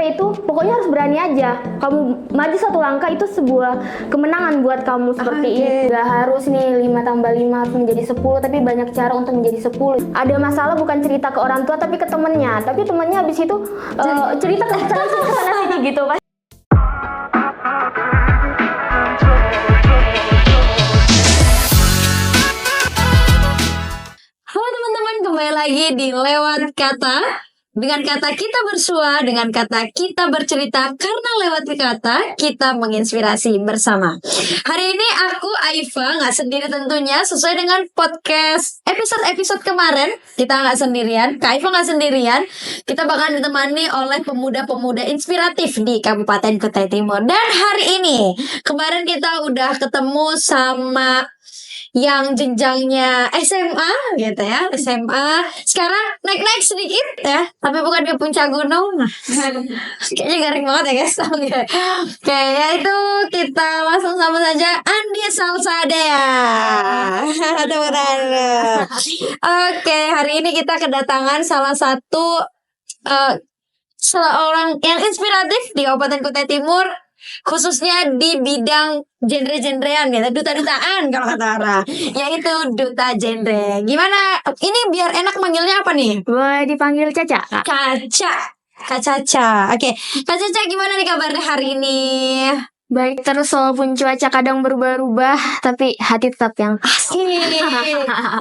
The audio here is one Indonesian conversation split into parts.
SMP itu pokoknya harus berani aja. Kamu maju satu langkah itu sebuah kemenangan buat kamu seperti itu. Gak harus nih 5 tambah 5 harus menjadi 10, tapi banyak cara untuk menjadi 10. Ada masalah bukan cerita ke orang tua tapi ke temennya. Tapi temennya habis itu cerita ke sana sini gitu kan. Halo teman-teman, kembali lagi di Lewat Kata. Dengan kata kita bersua, dengan kata kita bercerita, karena lewat kata kita menginspirasi bersama. Hari ini aku Aifa nggak sendiri tentunya, sesuai dengan podcast episode kemarin. Kita nggak sendirian, Kak Aifa nggak sendirian. Kita bakal ditemani oleh pemuda-pemuda inspiratif di Kabupaten Kutai Timur. Dan hari ini, kemarin kita udah ketemu sama yang jenjangnya SMA gitu ya, SMA. Sekarang naik-naik sedikit ya, tapi bukan ke puncak gunung. Kayaknya garing banget ya guys. Kayaknya itu kita langsung sama saja Andi Salsadea. Oke, hari ini kita kedatangan salah satu seorang yang inspiratif di Kabupaten Kutai Timur, khususnya di bidang genre-genrean gitu, duta-dutaan kalau kata Ara, yaitu duta genre. Gimana? Ini biar enak manggilnya apa nih? Boleh dipanggil Caca, Kak. Kak Caca. Oke. Kak Caca, gimana nih kabarnya hari ini? Baik terus walaupun cuaca kadang berubah-ubah, tapi hati tetap yang asik.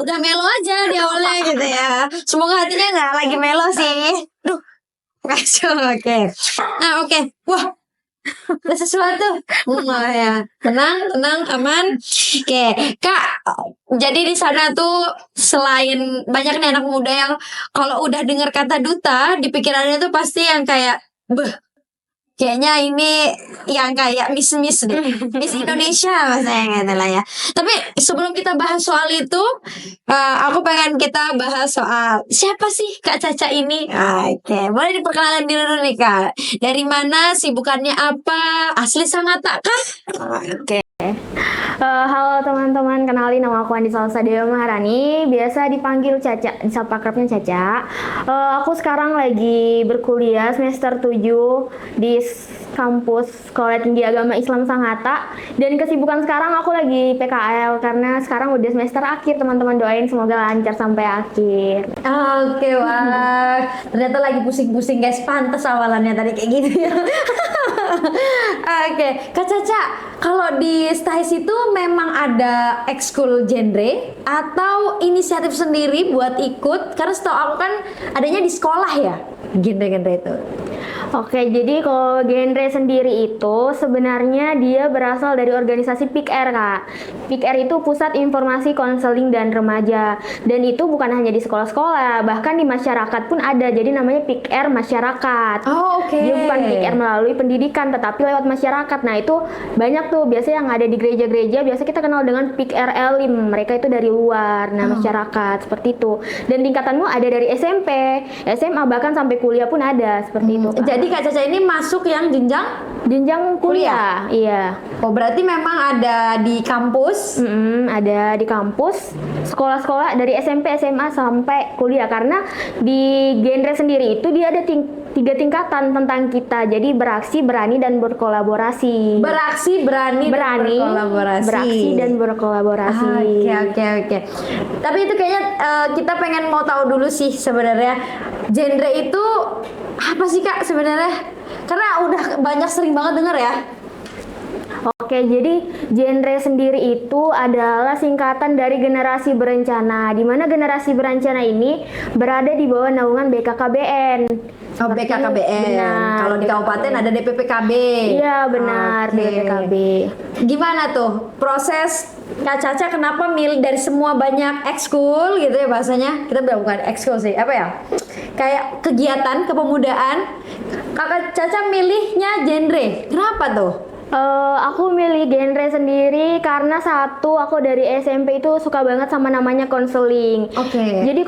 Udah melo aja di awalnya gitu ya. Semoga hatinya nggak lagi melo sih. Duh, kacau. Oke. Nah, oke. Wah, ada sesuatu. Ya. Tenang, aman. Oke, Kak. Jadi di sana tuh selain banyak nih anak muda yang kalau udah dengar kata duta, di pikirannya tuh pasti yang kayak kayaknya ini yang kayak Miss deh, Miss Indonesia maksudnya gitu lah ya. Tapi sebelum kita bahas soal itu, aku pengen kita bahas soal siapa sih Kak Caca ini. Oke, boleh diperkenalkan dulu nih Kak. Dari mana, sibukannya apa, asli Sangatta kah? Oke. halo teman-teman, kenalin nama aku Andi Salsadea Maharani, biasa dipanggil Caca, disapa akrabnya Caca. Aku sekarang lagi berkuliah semester 7 di kampus Sekolah Tinggi Agama Islam Sangatta, dan kesibukan sekarang aku lagi PKL karena sekarang udah semester akhir. Teman-teman doain semoga lancar sampai akhir. Oke, wah, ternyata lagi pusing-pusing guys, pantas awalannya tadi kayak gitu ya. Oke, Kak Caca, kalau di STAHIS itu memang ada ekskul genre atau inisiatif sendiri buat ikut? Karena setahu aku kan adanya di sekolah ya, genre-genre itu. Oke, jadi kalau genre sendiri itu sebenarnya dia berasal dari organisasi PIKR, Kak. PIKR itu Pusat Informasi Konseling dan Remaja. Dan itu bukan hanya di sekolah-sekolah, bahkan di masyarakat pun ada. Jadi namanya PIKR Masyarakat. Oh, oke. Dia bukan PIKR melalui pendidikan, tetapi lewat masyarakat. Nah, itu banyak tuh biasanya yang ada di gereja-gereja, biasa kita kenal dengan PIKR Elim. Mereka itu dari luar, masyarakat, seperti itu. Dan tingkatanmu ada dari SMP, SMA, bahkan sampai kuliah pun ada, seperti itu, Kak. Jadi Kak Caca ini masuk yang jenjang kuliah. Iya. Oh, berarti memang ada di kampus? Ada di kampus, sekolah-sekolah dari SMP, SMA sampai kuliah. Karena di genre sendiri itu dia ada 3 tingkatan tentang kita. Jadi beraksi, berani, dan berkolaborasi. Beraksi, berani dan berkolaborasi. Oke. Tapi itu kayaknya kita pengen mau tahu dulu sih sebenarnya genre itu apa sih Kak sebenarnya? Karena udah banyak sering banget denger ya. Oke, jadi genre sendiri itu adalah singkatan dari generasi berencana, di mana generasi berencana ini berada di bawah naungan BKKBN. Oh, BKKBN. Benar. Kalau di kabupaten ada DPPKB. Iya, benar, DPPKB. Gimana tuh proses Kak Caca kenapa milih dari semua banyak ekskul gitu ya bahasanya? Kita bukan ekskul sih, apa ya? Kayak kegiatan kepemudaan. Kakak Caca milihnya genre. Kenapa tuh? Aku milih genre sendiri karena satu, aku dari SMP itu suka banget sama namanya konseling. Oke. Jadi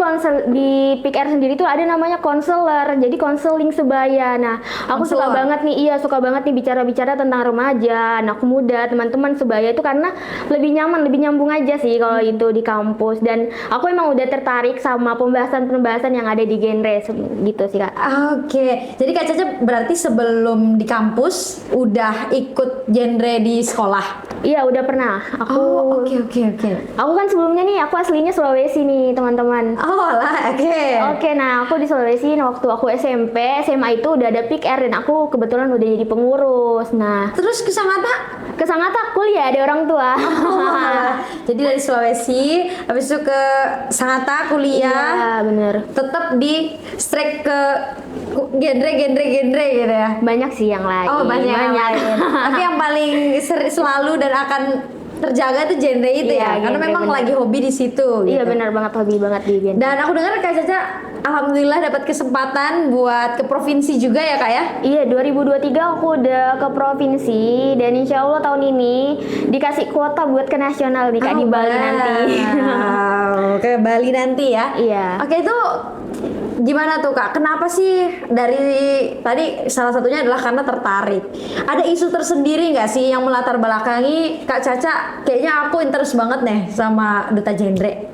di PIKR sendiri tuh ada namanya konselor, jadi konseling sebaya. Nah, aku suka Konselor. banget nih, suka banget nih bicara-bicara tentang remaja, anak muda, teman-teman sebaya itu karena lebih nyaman, lebih nyambung aja sih kalau itu di kampus. Dan aku emang udah tertarik sama pembahasan-pembahasan yang ada di genre gitu sih Kak. Oke, jadi Kak Caca berarti sebelum di kampus udah ikut genre di sekolah? Iya, udah pernah. Oh, oke. Aku kan sebelumnya nih, aku aslinya Sulawesi nih, teman-teman. Oh lah, oke. Oke, nah aku di Sulawesi waktu aku SMP, SMA itu udah ada PIKR dan aku kebetulan udah jadi pengurus. Nah, Terus ke Sangatta? ke Sangatta kuliah ada orang tua. Oh, jadi dari Sulawesi, habis itu ke Sangatta kuliah, Iya, bener. tetap di strike ke genre gitu ya. Banyak sih yang lain. Oh banyak. yang lain. Tapi yang paling selalu dan akan terjaga itu genre itu Iya, ya, karena genre, memang bener. lagi hobi di situ. Iya gitu. benar banget, hobi banget di genre. Dan aku dengar Kak Caca alhamdulillah dapat kesempatan buat ke provinsi juga ya Kak ya. Iya, 2023 aku udah ke provinsi dan insya Allah tahun ini dikasih kuota buat ke nasional nih Kak di Bali nanti. Wow, ke Bali nanti ya. Iya. Oke, itu gimana tuh Kak? Kenapa sih dari tadi salah satunya adalah karena tertarik. Ada isu tersendiri nggak sih yang melatar belakangi Kak Caca? Kayaknya aku interest banget nih sama duta genre.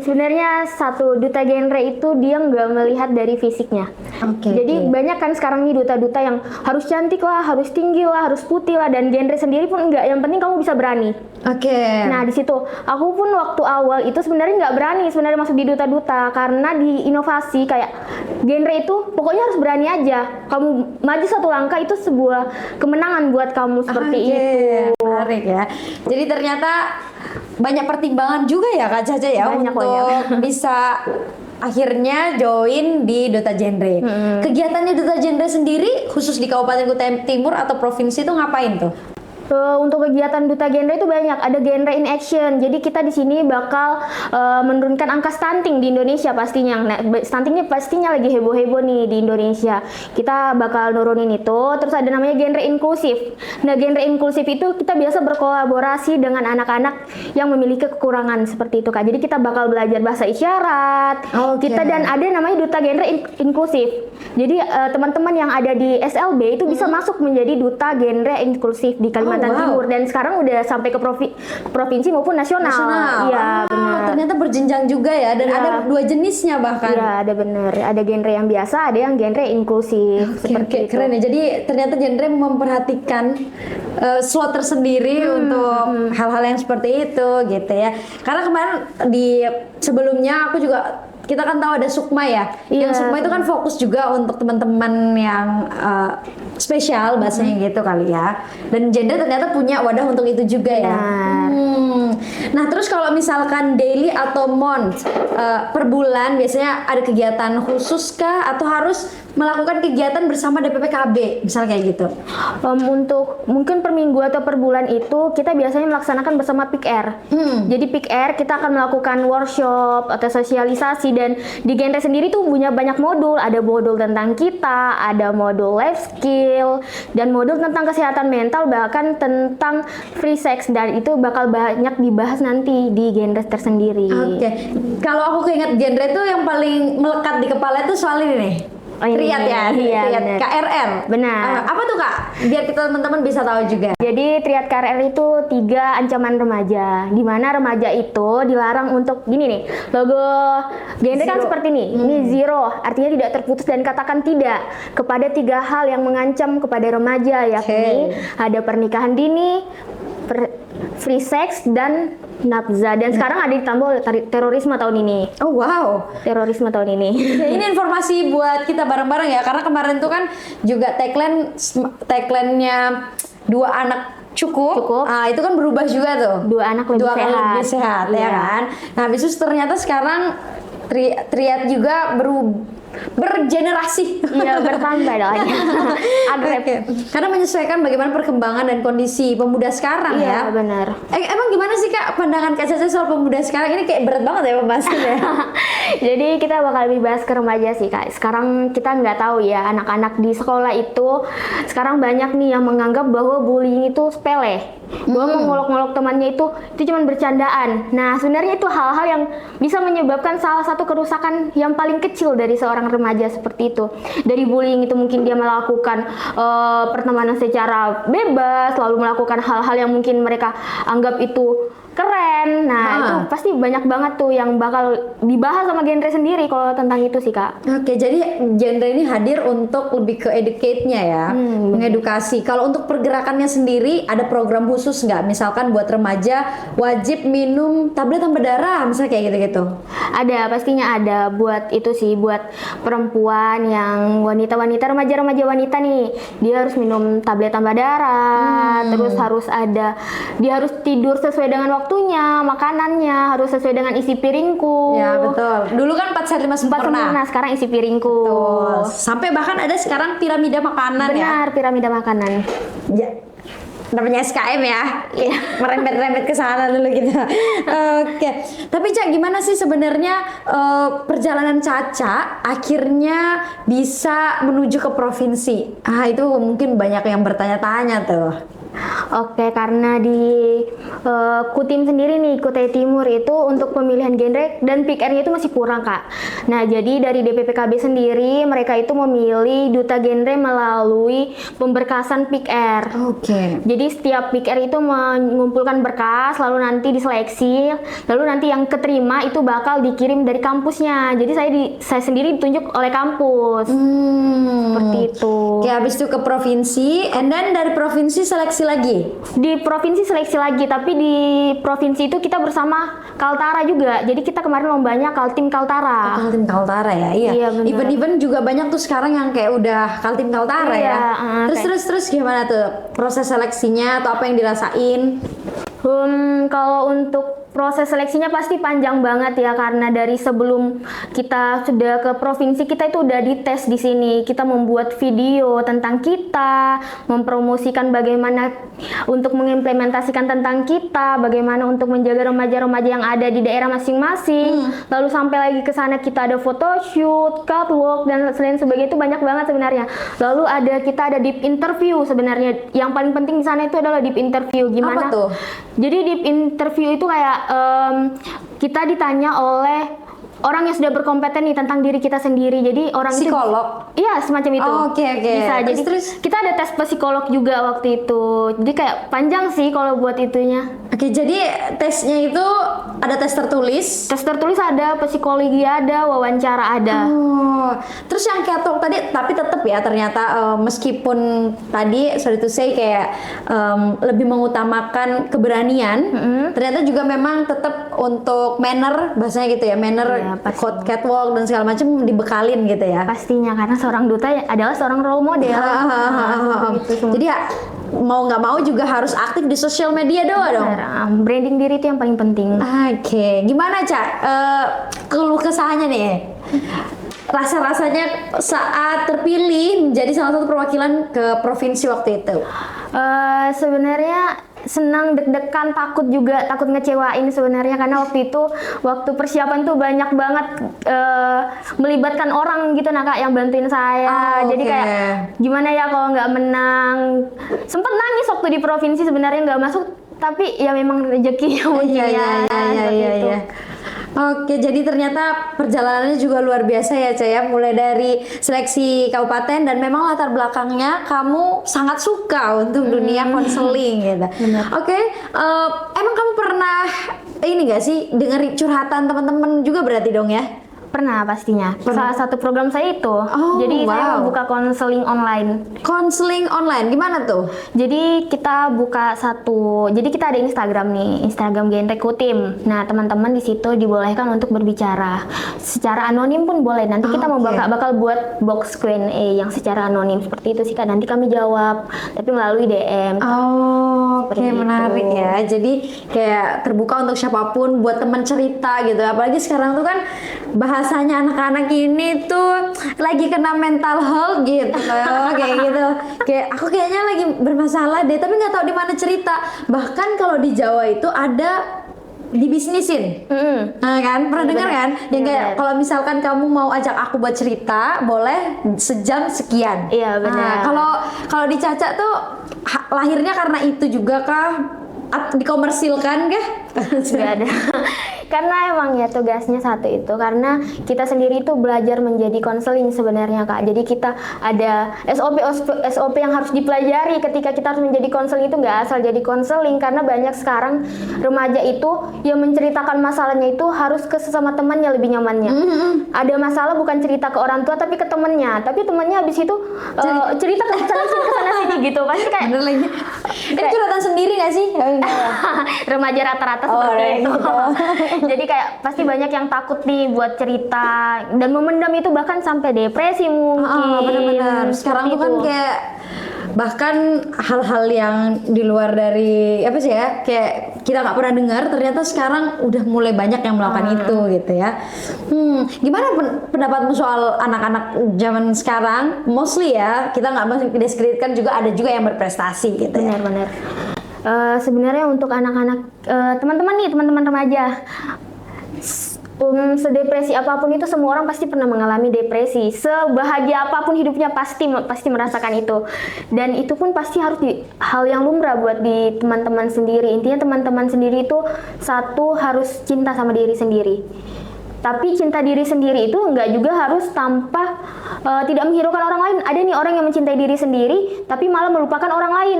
Sebenarnya satu duta genre itu dia nggak melihat dari fisiknya. Oke. Jadi banyak kan sekarang nih duta-duta yang harus cantik lah, harus tinggi lah, harus putih lah, dan genre sendiri pun enggak. Yang penting kamu bisa berani. Oke. Nah di situ aku pun waktu awal itu sebenarnya nggak berani sebenarnya masuk di duta-duta karena di inovasi kayak genre itu pokoknya harus berani aja. Kamu maju satu langkah itu sebuah kemenangan buat kamu seperti Oke, itu. menarik ya. Jadi ternyata banyak pertimbangan juga ya Kak Caca ya Banyak, untuk bisa akhirnya join di Duta Genre. Kegiatannya Duta Genre sendiri khusus di Kabupaten Kutai Timur atau provinsi itu ngapain tuh? Untuk kegiatan duta genre itu banyak, ada genre in action. Jadi kita di sini bakal menurunkan angka stunting di Indonesia pastinya. Nah, stuntingnya pastinya lagi heboh-heboh nih di Indonesia. Kita bakal nurunin itu. Terus ada namanya genre inklusif. Nah, genre inklusif itu kita biasa berkolaborasi dengan anak-anak yang memiliki kekurangan seperti itu Kak. Jadi kita bakal belajar bahasa isyarat. Oke. Kita dan ada namanya duta genre inklusif. Jadi teman-teman yang ada di SLB itu bisa masuk menjadi duta genre inklusif di Kalimantan Oh, wow. Timur dan sekarang udah sampai ke provinsi maupun nasional. Iya, benar. Ternyata berjenjang juga ya dan Iya. ada dua jenisnya bahkan. Iya, ada bener. Ada genre yang biasa, ada yang genre inklusif. Oke, keren ya. Jadi ternyata genre memperhatikan slot tersendiri untuk hal-hal yang seperti itu gitu ya. Karena kemarin di sebelumnya aku juga kita kan tahu ada Sukma ya. Iya. Yang Sukma itu kan fokus juga untuk teman-teman yang spesial bahasanya gitu kali ya. Dan genre ternyata punya wadah untuk itu juga ya. Benar. Nah terus kalau misalkan daily atau month per bulan biasanya ada kegiatan khusus kah atau harus melakukan kegiatan bersama DPPKB misalnya kayak gitu? Untuk mungkin per minggu atau per bulan itu kita biasanya melaksanakan bersama PIKR. Jadi PIKR kita akan melakukan workshop atau sosialisasi dan di genre sendiri tuh punya banyak modul. Ada modul tentang kita, ada modul life skill dan modul tentang kesehatan mental bahkan tentang free sex dan itu bakal banyak dibahas nanti di genre tersendiri. Oke, kalau aku keinget genre tuh yang paling melekat di kepala itu soal ini nih. Oh, ini. Triad ya, Iya, Triad benar. KRL. Benar. Apa tuh Kak? Biar kita teman-teman bisa tahu juga. Jadi triad KRL itu 3 ancaman remaja, di mana remaja itu dilarang untuk gini nih, logo genre kan Zero. seperti ini, ini zero, artinya tidak terputus dan katakan tidak kepada 3 hal yang mengancam kepada remaja, yakni ada pernikahan dini, free sex dan nafza. Dan sekarang ada ditambah terorisme tahun ini. Oh wow. Terorisme tahun ini. Ya, ini informasi buat kita bareng-bareng ya, karena kemarin tuh kan juga tagline-nya 2 anak cukup. Ah, itu kan berubah juga tuh. 2 anak lebih 2 anak sehat. lebih sehat ya Iya. kan. Nah, habis itu ternyata sekarang triad juga bergenerasi. Iya, bertambah dong. Agrep. Oke. Karena menyesuaikan bagaimana perkembangan dan kondisi pemuda sekarang Iya, ya. benar. Emang gimana sih Kak pandangan Kak Caca soal pemuda sekarang? Ini kayak berat banget ya pembahasannya. Jadi kita bakal lebih bahas ke remaja sih Kak. Sekarang kita nggak tahu ya, anak-anak di sekolah itu sekarang banyak nih yang menganggap bahwa bullying itu sepele. Bahwa mengolok-olok temannya itu cuma bercandaan. Nah, sebenarnya itu hal-hal yang bisa menyebabkan salah satu kerusakan yang paling kecil dari seorang remaja seperti itu. Dari bullying itu mungkin dia melakukan pertemanan secara bebas, lalu melakukan hal-hal yang mungkin mereka anggap itu keren. Nah, itu pasti banyak banget tuh yang bakal dibahas sama genre sendiri kalau tentang itu sih, Kak. Oke, jadi genre ini hadir untuk lebih ke educate-nya ya, mengedukasi. Kalau untuk pergerakannya sendiri ada program khusus nggak? Misalkan buat remaja wajib minum tablet tambah darah, misalnya kayak gitu-gitu. Ada, pastinya ada buat itu sih, buat perempuan yang wanita-wanita, remaja-remaja wanita nih, dia harus minum tablet tambah darah, terus dia harus tidur sesuai dengan waktunya, makanannya harus sesuai dengan isi piringku. Ya betul. Dulu kan 4 sehat 5 sempurna. Sekarang isi piringku. Betul. Sampai bahkan ada sekarang piramida makanan ya. Benar, piramida makanan. Ya. Namanya SKM ya, merembet-rembet ke sana dulu gitu. Oke, tapi Cak gimana sih sebenarnya perjalanan Caca akhirnya bisa menuju ke provinsi? Itu mungkin banyak yang bertanya-tanya tuh. Oke, karena di Kutim sendiri nih, Kutai Timur itu untuk pemilihan genre dan PIK-nya itu masih kurang, Kak. Nah, jadi dari DPPKB sendiri mereka itu memilih duta genre melalui pemberkasan PIK-R. Oke. Jadi setiap PIK-R itu mengumpulkan berkas, lalu nanti diseleksi, lalu nanti yang keterima itu bakal dikirim dari kampusnya. Jadi saya sendiri ditunjuk oleh kampus. Seperti itu. Oke, habis itu ke provinsi, and then dari provinsi seleksi lagi. Di provinsi seleksi lagi, tapi di provinsi itu kita bersama Kaltara juga. Jadi kita kemarin lombanya Kaltim Kaltara. Kaltim Kaltara ya, iya. Iya, benar. Event-event juga banyak tuh sekarang yang kayak udah Kaltim Kaltara Iya, ya. Terus gimana tuh proses seleksinya atau apa yang dirasain? Kalau untuk proses seleksinya pasti panjang banget ya, karena dari sebelum kita sudah ke provinsi kita itu udah dites di sini. Kita membuat video tentang kita, mempromosikan bagaimana untuk mengimplementasikan tentang kita, bagaimana untuk menjaga remaja-remaja yang ada di daerah masing-masing. Lalu sampai lagi ke sana kita ada photoshoot, catwalk dan selain sebagainya, itu banyak banget sebenarnya. Lalu kita ada deep interview sebenarnya. Yang paling penting di sana itu adalah deep interview. Gimana? Apa tuh? Jadi deep interview itu kayak kita ditanya oleh orang yang sudah berkompeten nih tentang diri kita sendiri. Jadi orang psikolog? Iya, semacam itu. Oke. Bisa. Jadi kita ada tes psikolog juga waktu itu. Jadi kayak panjang sih kalau buat itunya. Oke, jadi tesnya itu ada tes tertulis? Tes tertulis ada, psikologi ada, wawancara ada. Terus yang catwalk tadi, tapi tetap ya ternyata meskipun tadi sorry to say kayak lebih mengutamakan keberanian, ternyata juga memang tetap untuk manner, bahasanya gitu ya, manner, catwalk dan segala macam dibekalin gitu ya. Pastinya, karena seorang duta adalah seorang role model. Jadi ya mau nggak mau juga harus aktif di sosial media dong. Branding diri itu yang paling penting. Oke, gimana Cak? Keluh kesahnya nih. Rasa-rasanya saat terpilih menjadi salah satu perwakilan ke provinsi waktu itu. Sebenarnya senang, deg-degan, takut juga, takut ngecewain sebenarnya, karena waktu persiapan tuh banyak banget melibatkan orang gitu Kak yang bantuin saya. Jadi kayak gimana ya kalau nggak menang. Sempet nangis waktu di provinsi, sebenarnya nggak masuk, tapi ya memang rezekinya mungkin ya. Oke, jadi ternyata perjalanannya juga luar biasa ya Caya, mulai dari seleksi kabupaten dan memang latar belakangnya kamu sangat suka untuk dunia konseling gitu. Oke, emang kamu pernah ini gak sih dengerin curhatan teman-teman juga berarti dong ya? Pernah pastinya. Salah satu program saya itu. Jadi saya membuka konseling online. Konseling online gimana tuh? Jadi kita buka jadi kita ada Instagram nih, Instagram Genre Kutim. Nah, teman-teman di situ dibolehkan untuk berbicara. Secara anonim pun boleh. Nanti kita bakal buat box Q&A yang secara anonim seperti itu sih Kak. Nanti kami jawab, tapi melalui DM. Oke, menarik ya. Jadi kayak terbuka untuk siapapun buat teman cerita gitu. Apalagi sekarang tuh kan bahasa bahasanya anak-anak ini tuh lagi kena mental health gitu loh, kayak gitu. Kayak aku kayaknya lagi bermasalah deh, tapi nggak tahu di mana cerita. Bahkan kalau di Jawa itu ada dibisnisin. Nah, kan pernah dengar kan? Yang kayak kalau misalkan kamu mau ajak aku buat cerita, boleh sejam sekian. Iya, benar. Kalau di Caca tuh lahirnya karena itu juga kah? Dikomersilkan kah? Nggak ada. Karena emang ya tugasnya satu itu, karena kita sendiri itu belajar menjadi konseling sebenarnya Kak. Jadi kita ada SOP yang harus dipelajari ketika kita harus menjadi konseling. Itu nggak asal jadi konseling, karena banyak sekarang remaja itu yang menceritakan masalahnya itu harus ke sesama temannya lebih nyamannya. Ada masalah bukan cerita ke orang tua tapi ke temannya, tapi temannya habis itu cerita ke sana sini gitu. Pasti kayak bener lagi. Ini curhatan sendiri nggak sih? remaja rata-rata seperti itu. Jadi kayak pasti banyak yang takut nih buat cerita dan memendam itu, bahkan sampai depresi mungkin. Benar-benar. Sekarang tuh kan kayak bahkan hal-hal yang di luar dari apa sih ya, kayak kita nggak pernah dengar, ternyata sekarang udah mulai banyak yang melakukan itu gitu ya. Gimana pendapatmu soal anak-anak zaman sekarang? Mostly ya, kita nggak masih diskreditkan, juga ada juga yang berprestasi gitu. Benar-benar. Sebenarnya untuk anak-anak teman-teman remaja, sedepresi apapun itu, semua orang pasti pernah mengalami depresi. Sebahagia apapun hidupnya pasti merasakan itu, dan itu pun pasti harus hal yang lumrah buat di teman-teman sendiri. Intinya teman-teman sendiri itu satu, harus cinta sama diri sendiri. Tapi cinta diri sendiri itu enggak juga harus tanpa tidak menghiraukan orang lain. Ada nih orang yang mencintai diri sendiri tapi malah melupakan orang lain.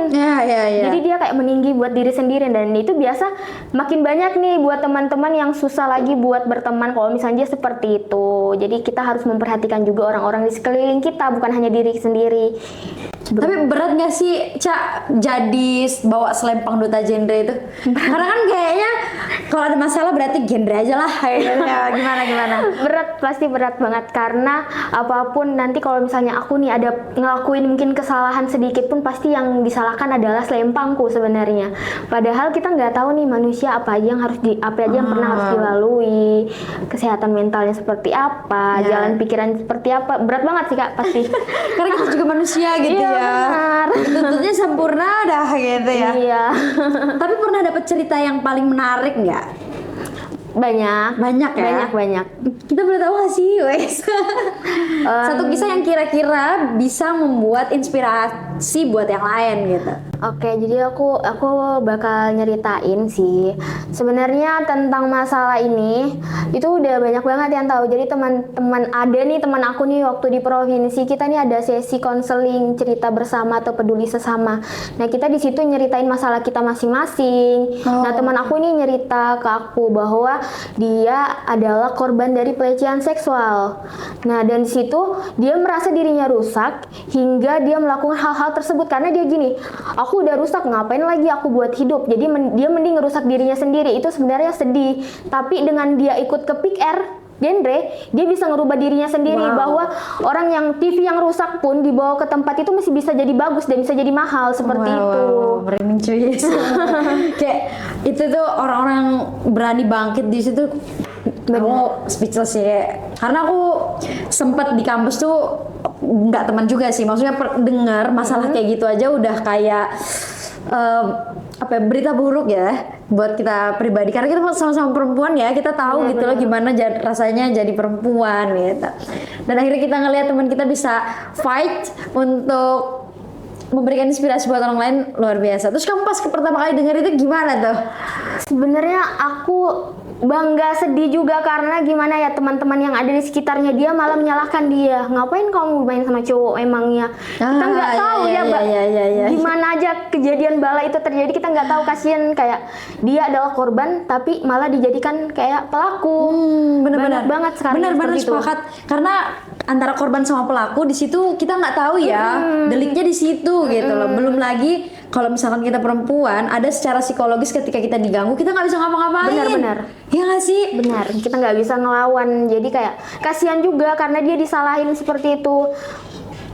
Jadi dia kayak meninggi buat diri sendiri, dan itu biasa makin banyak nih buat teman-teman yang susah lagi buat berteman kalau misalnya dia seperti itu. Jadi kita harus memperhatikan juga orang-orang di sekeliling kita, bukan hanya diri sendiri. Tapi berat gak sih, Cak, jadi bawa selempang duta genre itu? Karena kan kayaknya kalau ada masalah berarti genre aja lah. Gimana? Berat, pasti berat banget. Karena apapun nanti kalau misalnya aku nih ada ngelakuin mungkin kesalahan sedikit pun, pasti yang disalahkan adalah selempangku sebenarnya. Padahal kita nggak tahu nih manusia apa aja yang pernah harus dilalui, kesehatan mentalnya seperti apa, jalan pikiran seperti apa. Berat banget sih Kak, pasti. Karena kita juga manusia gitu ya. Benar. Tentunya sempurna dah gitu ya. Iya. Tapi pernah dapat cerita yang paling menarik nggak? Banyak ya. Banyak. Kita boleh tahu nggak sih, Wes? Satu kisah yang kira-kira bisa membuat inspirasi buat yang lain gitu. Oke, jadi aku bakal nyeritain sih. Sebenarnya tentang masalah ini itu udah banyak banget yang tahu. Jadi teman aku nih waktu di provinsi kita nih ada sesi konseling cerita bersama atau peduli sesama. Nah, kita di situ nyeritain masalah kita masing-masing. Nah, teman aku ini nyerita ke aku bahwa dia adalah korban dari pelecehan seksual. Nah, dan di situ dia merasa dirinya rusak hingga dia melakukan hal-hal tersebut karena dia gini, aku udah rusak, ngapain lagi aku buat hidup. Jadi dia mending ngerusak dirinya sendiri. Itu sebenarnya sedih. Tapi dengan dia ikut ke Pick Air genre, dia bisa ngerubah dirinya sendiri. Bahwa orang yang TV yang rusak pun dibawa ke tempat itu masih bisa jadi bagus dan bisa jadi mahal seperti itu. Merinding cuy. Kayak itu tuh orang-orang berani bangkit di situ. Aku speechless ya. Karena aku sempat di kampus tuh nggak teman juga sih. Maksudnya dengar masalah kayak gitu aja udah kayak berita buruk ya buat kita pribadi, karena kita sama-sama perempuan ya, kita tahu gitu loh gimana rasanya jadi perempuan gitu. Dan akhirnya kita ngelihat teman kita bisa fight untuk memberikan inspirasi buat orang lain, luar biasa. Terus kamu pas pertama kali dengar itu gimana tuh? Sebenarnya aku bangga, sedih juga, karena gimana ya, teman-teman yang ada di sekitarnya dia malah menyalahkan dia. Ngapain kamu main sama cowok emangnya? Kita nggak tahu gimana aja kejadian bala itu terjadi, kita nggak tahu. Kasian, kayak dia adalah korban tapi malah dijadikan kayak pelaku. Bener-bener banget sekarang. Bener-bener sepakat. Karena antara korban sama pelaku di situ kita nggak tahu ya, deliknya di situ gitu loh. Belum lagi kalau misalkan kita perempuan, ada secara psikologis ketika kita diganggu, kita nggak bisa ngapa-ngapain. Benar-benar. Ya nggak sih? Benar, kita nggak bisa ngelawan. Jadi kayak kasihan juga karena dia disalahin seperti itu.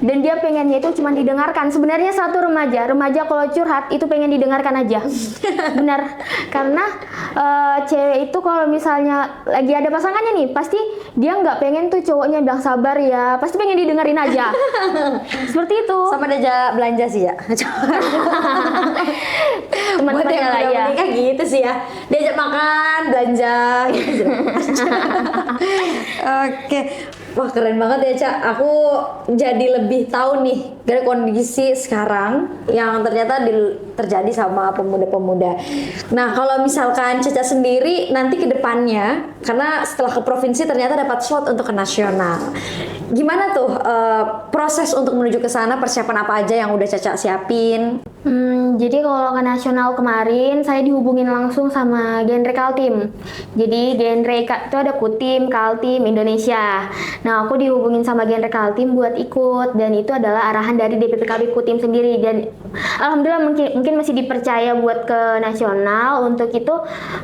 dan dia pengennya itu cuma didengarkan. Sebenarnya satu remaja kalau curhat itu pengen didengarkan aja. Benar, karena cewek itu kalau misalnya lagi ada pasangannya nih, pasti dia nggak pengen tuh cowoknya bilang sabar ya, pasti pengen didengerin aja. Seperti itu. Sama diajak belanja sih ya. Buat Teman-temannya yang lah udah ya. menikah gitu sih ya. Diajak makan, belanja gitu. Oke. Wah, keren banget ya, Cak. Aku jadi lebih tahu nih dari kondisi sekarang yang ternyata terjadi sama pemuda-pemuda. Nah, kalau misalkan Caca sendiri nanti ke depannya, karena setelah ke provinsi ternyata dapat slot untuk ke nasional. Gimana tuh proses untuk menuju ke sana, persiapan apa aja yang udah Caca siapin? Jadi kalau ke nasional kemarin saya dihubungin langsung sama Genre Kaltim. Jadi Genre itu ada Kutim, Kaltim, Indonesia. Nah, aku dihubungin sama Genre Kaltim buat ikut, dan itu adalah arahan dari DPPKB Kutim sendiri, dan alhamdulillah mungkin masih dipercaya buat ke nasional. Untuk itu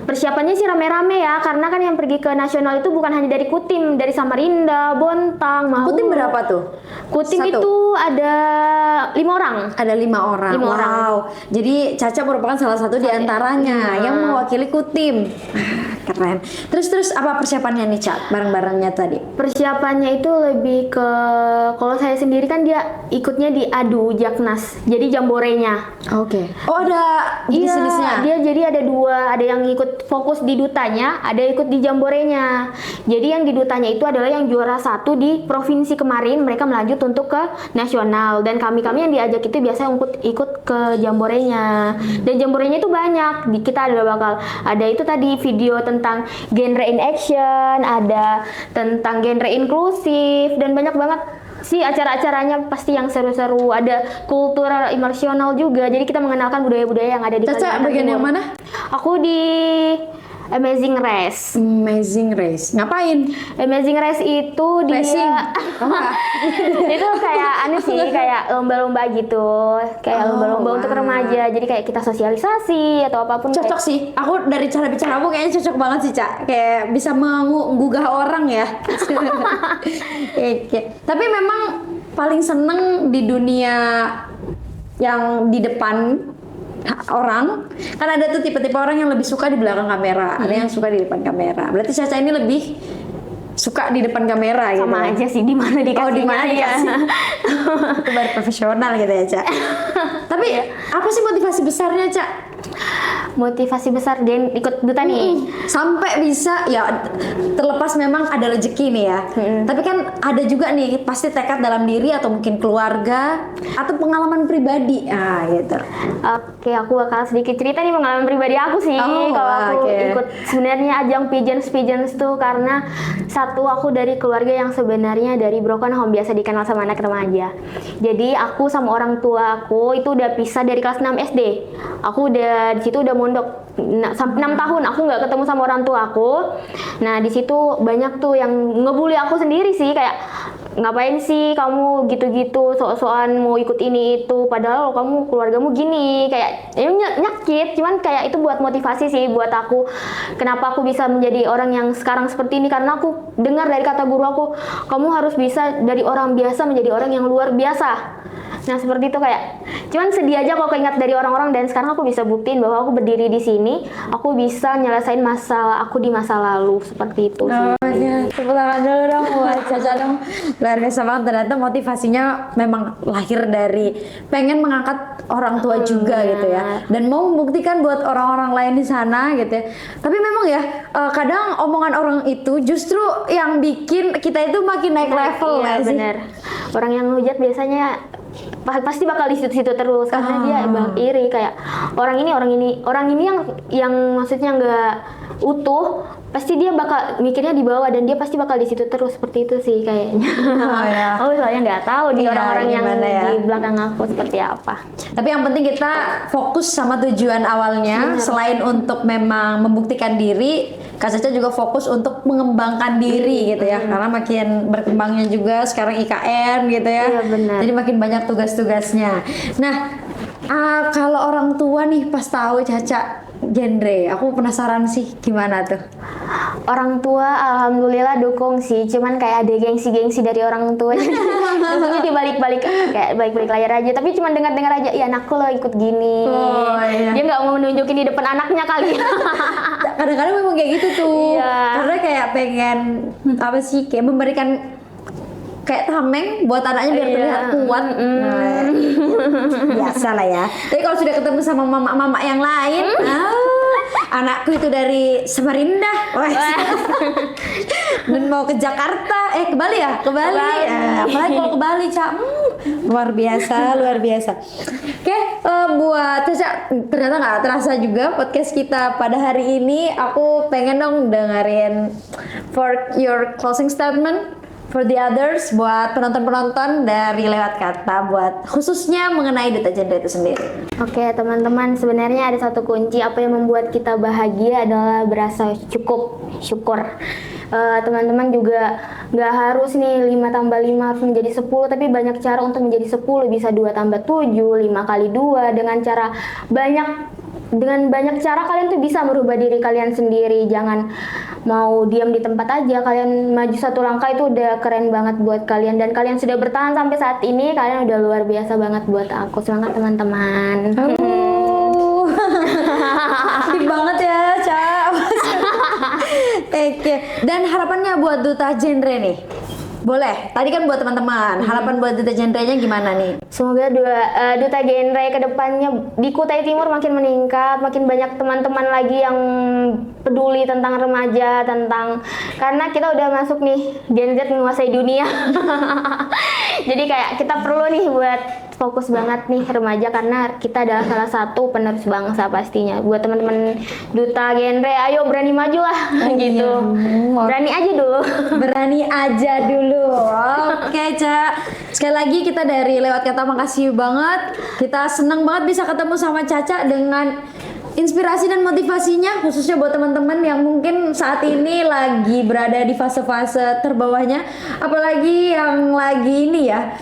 persiapannya sih rame-rame ya, karena kan yang pergi ke nasional itu bukan hanya dari Kutim, dari Samarinda, Bontang, Mahua. Kutim berapa tuh? Kutim Satu. itu ada 5 orang. Ada 5 orang. 5 orang. Wow. Jadi Caca merupakan salah satu di antaranya yang mewakili Kutim. Keren. Terus apa persiapannya nih, Cak? Bareng-barengnya tadi. Persiapannya itu lebih ke, kalau saya sendiri kan dia ikutnya di ADU Jaknas. Jadi jamborenya. Oke. Oh, ada jenis-jenisnya. Dia jadi ada 2, ada yang ikut fokus di dutanya, ada ikut di jamborenya. Jadi yang di dutanya itu adalah yang juara 1 di provinsi kemarin, mereka melanjut untuk ke nasional, dan kami yang diajak itu biasanya ikut ke jamborenya. Dan jamborenya itu banyak. Kita ada itu tadi video tentang genre in action, ada tentang genre inklusif, dan banyak banget sih acara-acaranya, pasti yang seru-seru. Ada kultur imersional juga, jadi kita mengenalkan budaya-budaya yang ada di Caca Kalimantan bagian Timur. yang mana? Aku di Amazing Race. Amazing Race. Ngapain? Amazing Race itu dia Racing. Apa? itu kayak aneh sih, kayak lomba-lomba gitu, kayak lomba-lomba untuk remaja. Jadi kayak kita sosialisasi atau apapun. Cocok sih. Aku dari cara bicara kamu kayaknya cocok banget sih, Cak. Kayak bisa menggugah orang ya. Oke. Tapi memang paling seneng di dunia yang di depan orang, kan ada tuh tipe-tipe orang yang lebih suka di belakang kamera, ada yang suka di depan kamera. Berarti Caca ini lebih suka di depan kamera gitu. Sama aja sih, di mana dikasih. Oh, di mana ya. dikasih. Itu baru profesional gitu ya, Cak. Tapi apa sih motivasi besarnya, Cak? Motivasi besar dia ikut duta nih. Sampai bisa ya, terlepas memang ada rezeki nih ya. Tapi kan ada juga nih pasti tekad dalam diri atau mungkin keluarga atau pengalaman pribadi. Ah, gitu. Oke, aku bakal sedikit cerita nih pengalaman pribadi aku sih. Oh, Kalau aku oke. ikut sebenarnya ajang pigeons tuh karena satu, aku dari keluarga yang sebenarnya dari broken home, biasa dikenal sama anak remaja. Jadi aku sama orang tua aku itu udah pisah dari kelas 6 SD. Aku udah di situ udah mondok 6 tahun, aku nggak ketemu sama orang tua aku. Nah, di situ banyak tuh yang ngebully aku sendiri sih, kayak ngapain sih kamu gitu-gitu, sok-sokan mau ikut ini itu, padahal kamu keluargamu gini, kayak ya nyakit. Cuman kayak itu buat motivasi sih buat aku, kenapa aku bisa menjadi orang yang sekarang seperti ini, karena aku dengar dari kata guru aku, kamu harus bisa dari orang biasa menjadi orang yang luar biasa. Nah, seperti itu, kayak cuman sedih aja kalau keingat dari orang-orang, dan sekarang aku bisa buktiin bahwa aku berdiri di sini, aku bisa nyelesain masalah aku di masa lalu, seperti itu sih. Oh ya, tepuk tangan dulu dong buat Caca dong. Luar biasa banget, ternyata motivasinya memang lahir dari pengen mengangkat orang tua juga gitu ya, dan mau membuktikan buat orang-orang lain di sana gitu ya. Tapi memang ya kadang omongan orang itu justru yang bikin kita itu makin naik level. Iya, nggak sih? bener. Orang yang hujat biasanya pasti bakal di situ-situ terus, karena dia emang iri, kayak orang ini yang maksudnya nggak utuh, pasti dia bakal mikirnya di bawah, dan dia pasti bakal di situ terus, seperti itu sih kayaknya. Oh, ya. Aku soalnya nggak tahu di Iya, orang-orang yang gimana ya. di belakang aku seperti apa. Tapi yang penting kita fokus sama tujuan awalnya. Selain untuk memang membuktikan diri, Kak Caca juga fokus untuk mengembangkan diri gitu ya. Karena makin berkembangnya juga sekarang IKN gitu ya. Iya, benar. Jadi makin banyak tugas-tugasnya. Nah, kalau orang tua nih pas tahu Caca genre, aku penasaran sih gimana tuh? Orang tua alhamdulillah dukung sih, cuman kayak ada gengsi-gengsi dari orang tua. Dukungnya di balik-balik kayak balik-balik layar aja, tapi cuman dengar-dengar aja, ya anakku lo ikut gini. Oh, iya. Dia nggak mau menunjukin di depan anaknya kali. Kadang-kadang memang kayak gitu tuh. Iya. Karena kayak pengen apa sih, kayak memberikan kayak tameng buat anaknya biar Iya. terlihat kuat. Nah, biasa lah ya. Tapi kalau sudah ketemu sama mama-mama yang lain, anakku itu dari Samarinda, wah, dan mau ke Jakarta, ke Bali ya, ke Bali. Bali. Apalagi kalau ke Bali, Cak, luar biasa, luar biasa. Oke, buat Caca, ternyata nggak terasa juga podcast kita pada hari ini. Aku pengen dong dengerin for your closing statement. For the others, buat penonton-penonton dari Lewat Kata, buat khususnya mengenai Duta Genre itu sendiri. Oke teman-teman, sebenarnya ada satu kunci apa yang membuat kita bahagia adalah berasa cukup, syukur. Teman-teman juga nggak harus nih 5 tambah 5 harus menjadi 10, tapi banyak cara untuk menjadi 10, bisa 2 tambah 7, 5 kali 2, dengan banyak cara kalian tuh bisa merubah diri kalian sendiri. Jangan mau diam di tempat aja, kalian maju 1 langkah itu udah keren banget buat kalian, dan kalian sudah bertahan sampai saat ini, kalian udah luar biasa banget buat aku. Semangat teman-teman. Sedih banget ya, Cak. Oke, dan harapannya buat Duta Genre nih? Boleh, tadi kan buat teman-teman, harapan buat Duta Genre-nya gimana nih? Semoga Duta Genre kedepannya di Kutai Timur makin meningkat, makin banyak teman-teman lagi yang peduli tentang remaja, karena kita udah masuk nih Gen Z menguasai dunia. Jadi kayak kita perlu nih buat fokus banget nih remaja, karena kita adalah salah satu penerus bangsa pastinya. Buat teman-teman Duta Genre, ayo berani maju lah, gitu. Berani aja dulu. Berani aja dulu. Oke, Cak. Sekali lagi kita dari Lewat Kata makasih banget. Kita senang banget bisa ketemu sama Caca dengan inspirasi dan motivasinya, khususnya buat teman-teman yang mungkin saat ini lagi berada di fase-fase terbawahnya, apalagi yang lagi ini ya,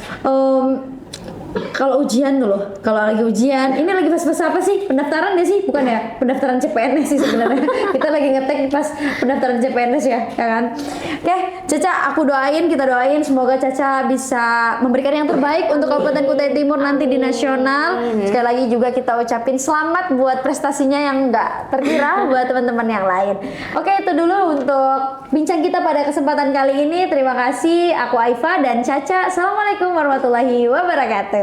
kalau ujian dulu, kalau lagi ujian, ini lagi fase-fase apa sih? Pendaftaran gak sih? Bukan ya? Pendaftaran CPNS sih sebenarnya. Kita lagi ngetek pas pendaftaran CPNS ya kan? Oke, Caca, kita doain semoga Caca bisa memberikan yang terbaik untuk Kabupaten Kutai Timur nanti di nasional. Sekali lagi juga kita ucapin selamat buat prestasinya yang nggak terkira buat teman-teman yang lain. Oke, itu dulu untuk bincang kita pada kesempatan kali ini. Terima kasih, aku Aifa dan Caca. Assalamualaikum warahmatullahi wabarakatuh.